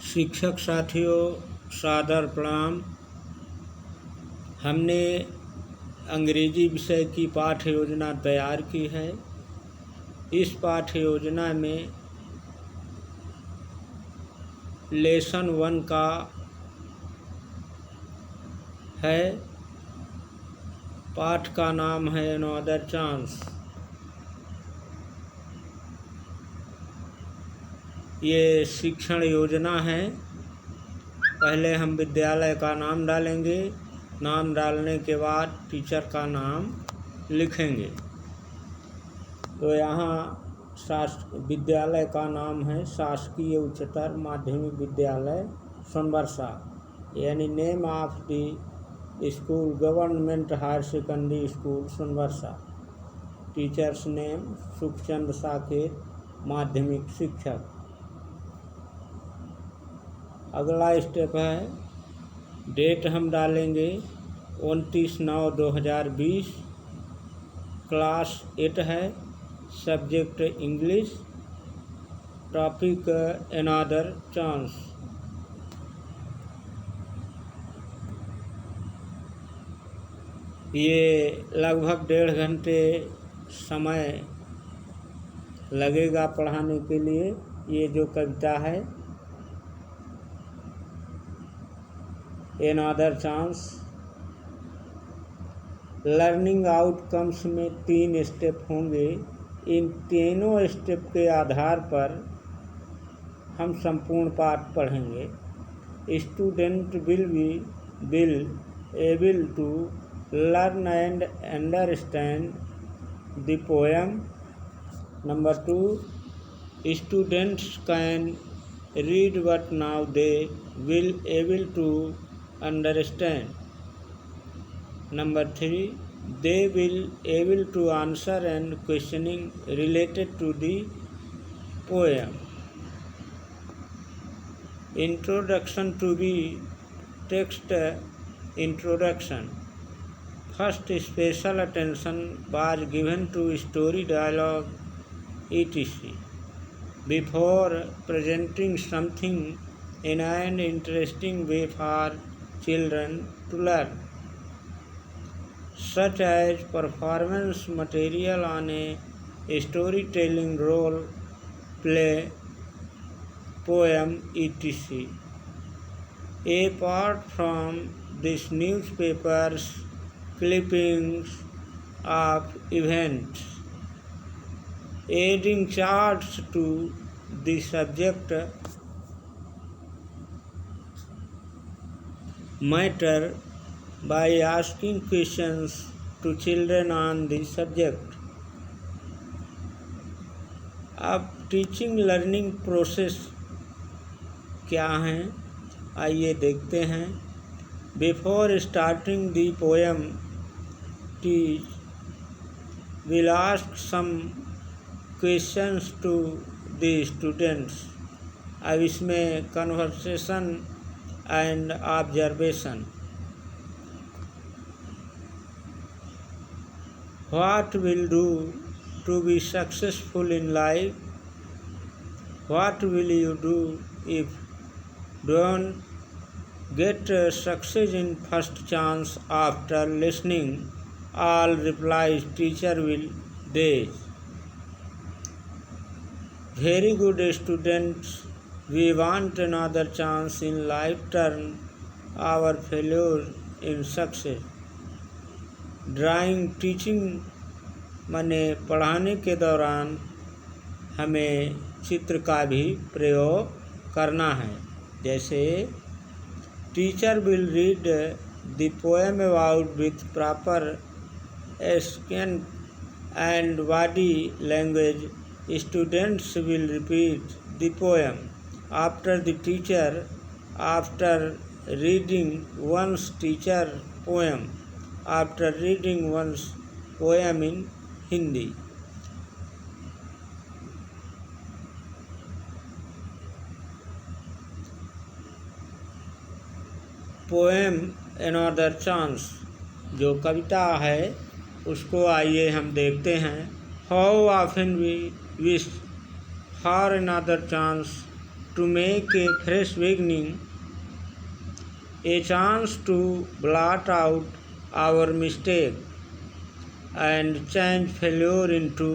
शिक्षक साथियों, सादर प्रणाम। हमने अंग्रेजी विषय की पाठ्य योजना तैयार की है। इस पाठ्य योजना में लेसन 1 का है। पाठ का नाम है अनदर चांस। ये शिक्षण योजना है। पहले हम विद्यालय का नाम डालेंगे। नाम डालने के बाद टीचर का नाम लिखेंगे। तो यहाँ विद्यालय का नाम है शासकीय उच्चतर माध्यमिक विद्यालय सोनबरसा, यानी name of the school government higher secondary school Sonbarsa. Teachers name Sukhchand Saket, माध्यमिक शिक्षक। अगला स्टेप है, डेट हम डालेंगे 29/9/2020। क्लास 8 है। Subject English. Topic another chance. ये लगभग 1.5 घंटे समय लगेगा पढ़ाने के लिए। ये जो कविता है अनदर चांस। लर्निंग आउटकम्स में 3 स्टेप होंगे। इन तीनों स्टेप के आधार पर हम संपूर्ण पाठ पढ़ेंगे। Student will able to learn and understand the poem. Number 2, students can read but now they will able to understand. Number 3, they will able to answer and questioning related to the poem. Introduction to the text. Introduction. First, special attention was given to story, dialogue, etc. Before presenting something in an interesting way for children to learn, such as performance material on a storytelling role play, poem, etc. Apart from this, newspapers clippings of events, adding charts to the subject matter by asking questions to children on the subject. अब teaching learning process क्या हैं, आइए देखते हैं। Before starting the poem, teach will ask some questions to the students. अब इसमें conversation and observation. What will do to be successful in life? What will you do if don't get success in first chance? After listening all replies, teacher will these. Very good students, we want another chance in life. Turn our failure in success. Drawing teaching माने पढ़ाने के दौरान हमें चित्र का भी प्रयोग करना है। जैसे teacher will read the poem about with proper scan and body language. Students will repeat the poem after the teacher. After reading one's teacher poem, after reading one's poem in Hindi. Poem another chance, जो कविता है उसको आइए हम देखते हैं। How often we wish for another chance to make a fresh beginning, a chance to blot out our mistake and change failure into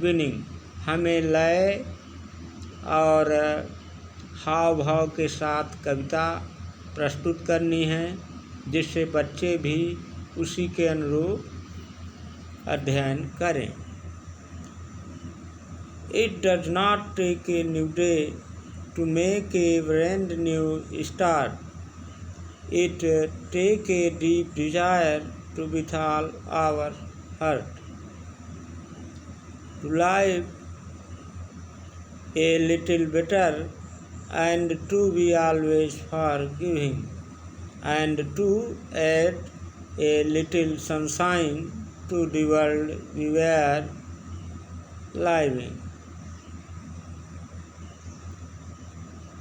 winning। हमें लय और हाव भाव के साथ कविता प्रस्तुत करनी है जिससे बच्चे भी उसी के अनुरूप अध्ययन करें। It does not take a new day to make a brand new start. It takes a deep desire to withal our heart, to live a little better and to be always forgiving, and to add a little sunshine to the world we were living.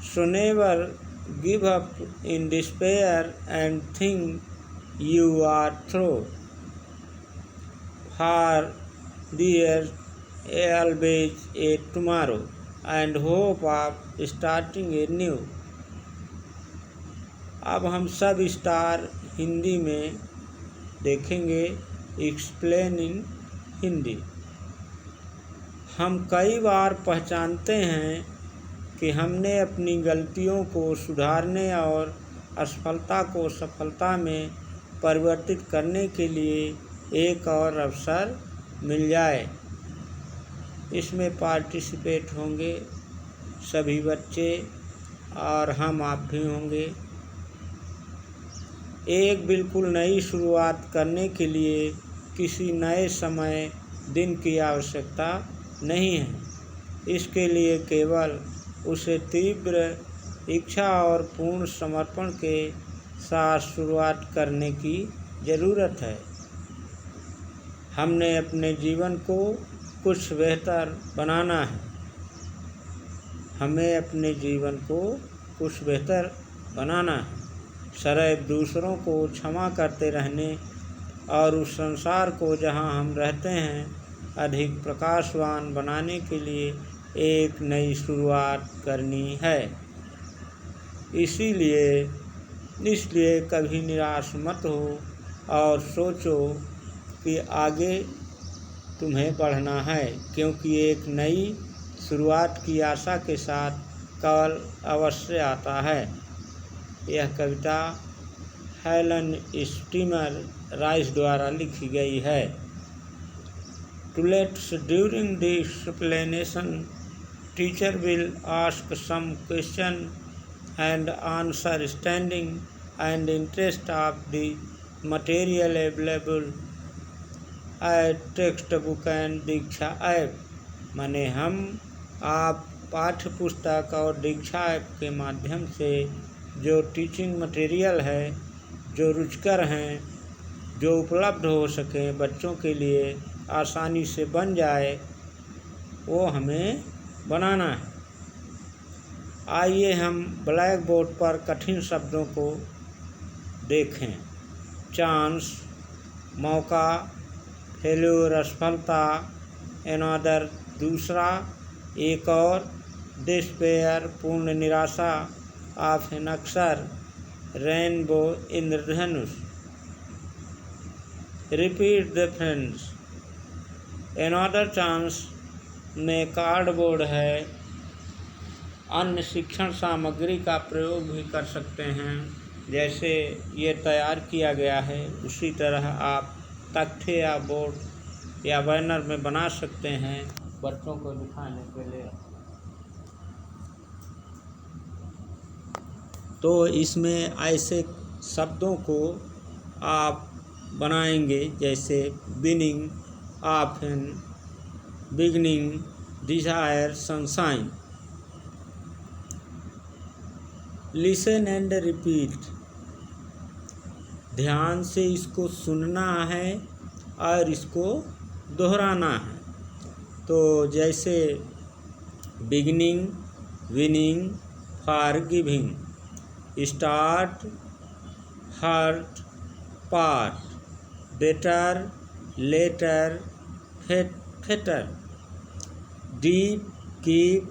So never give up in despair and think you are through, for there is always a tomorrow and hope of starting a new। अब हम सब star Hindi में देखेंगे। Explain in Hindi. हम कई बार पहचानते हैं कि हमने अपनी गलतियों को सुधारने और असफलता को सफलता में परिवर्तित करने के लिए एक और अवसर मिल जाए। इसमें पार्टिसिपेट होंगे सभी बच्चे और हम आप भी होंगे। एक बिल्कुल नई शुरुआत करने के लिए किसी नए समय दिन की आवश्यकता नहीं है। इसके लिए केवल उसे तीव्र इच्छा और पूर्ण समर्पण के साथ शुरुआत करने की ज़रूरत है। हमने अपने जीवन को कुछ बेहतर बनाना है। हमें अपने जीवन को कुछ बेहतर बनाना है। सदैव दूसरों को क्षमा करते रहने और उस संसार को जहां हम रहते हैं अधिक प्रकाशवान बनाने के लिए एक नई शुरुआत करनी है। इसलिए कभी निराश मत हो और सोचो कि आगे तुम्हें बढ़ना है, क्योंकि एक नई शुरुआत की आशा के साथ कल अवश्य आता है। यह कविता हेलन स्टीमर राइस द्वारा लिखी गई है। To let's during the explanation, teacher will ask some question and answer standing and interest of the material available at textbook and Diksha app. माने हम आप पाठ्य पुस्तक और दीक्षा ऐप के माध्यम से जो टीचिंग मटेरियल है, जो रुचिकर हैं, जो उपलब्ध हो सके बच्चों के लिए आसानी से बन जाए, वो हमें बनाना है। आइए हम ब्लैक बोर्ड पर कठिन शब्दों को देखें। चांस मौका, फेल्यूर असफलता, अनदर दूसरा, एक और, डिस्पेयर पूर्ण निराशा, ऑफ एन अक्षर, rainbow Indradhanush. Repeat the friends. Another chance में कार्डबोर्ड है। अन्य शिक्षण सामग्री का प्रयोग भी कर सकते हैं। जैसे ये तैयार किया गया है उसी तरह आप तख्ते या बोर्ड या बैनर में बना सकते हैं बच्चों को दिखाने के लिए। तो इसमें ऐसे शब्दों को आप बनाएंगे जैसे winning, often, beginning, desire, sunshine. Listen and repeat. ध्यान से इसको सुनना है और इसको दोहराना है। तो जैसे beginning, winning, forgiving, start, hurt, part, better, letter, fetter, deep, keep,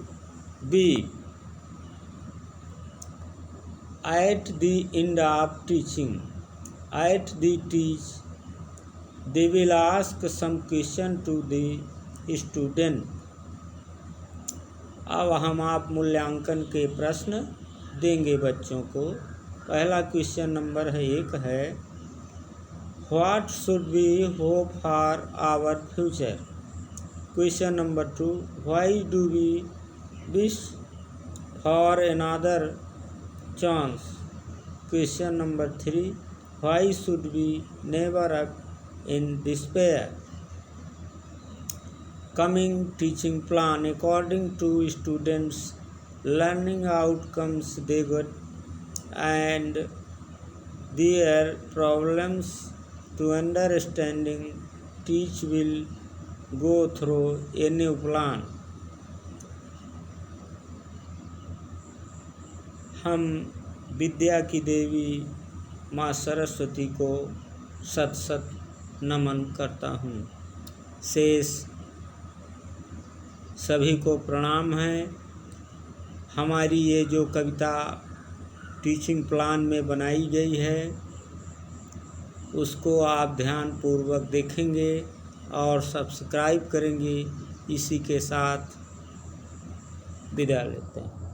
beep, At the end of teaching, at the teach, they will ask some question to the student. अब हम आप मूल्यांकन के प्रश्न देंगे बच्चों को। पहला क्वेश्चन नंबर 1 है, what should we hope for our future. Question number 2, why do we wish for another chance. Question number 3, why should we never up in despair. Coming teaching plan according to students' learning outcomes they got and their problems to understanding teach will go through a new plan. हम विद्या की देवी माँ सरस्वती को शत शत नमन करता हूँ। शेष सभी को प्रणाम है। हमारी ये जो कविता टीचिंग प्लान में बनाई गई है उसको आप ध्यानपूर्वक देखेंगे और सब्सक्राइब करेंगे। इसी के साथ विदा लेते हैं।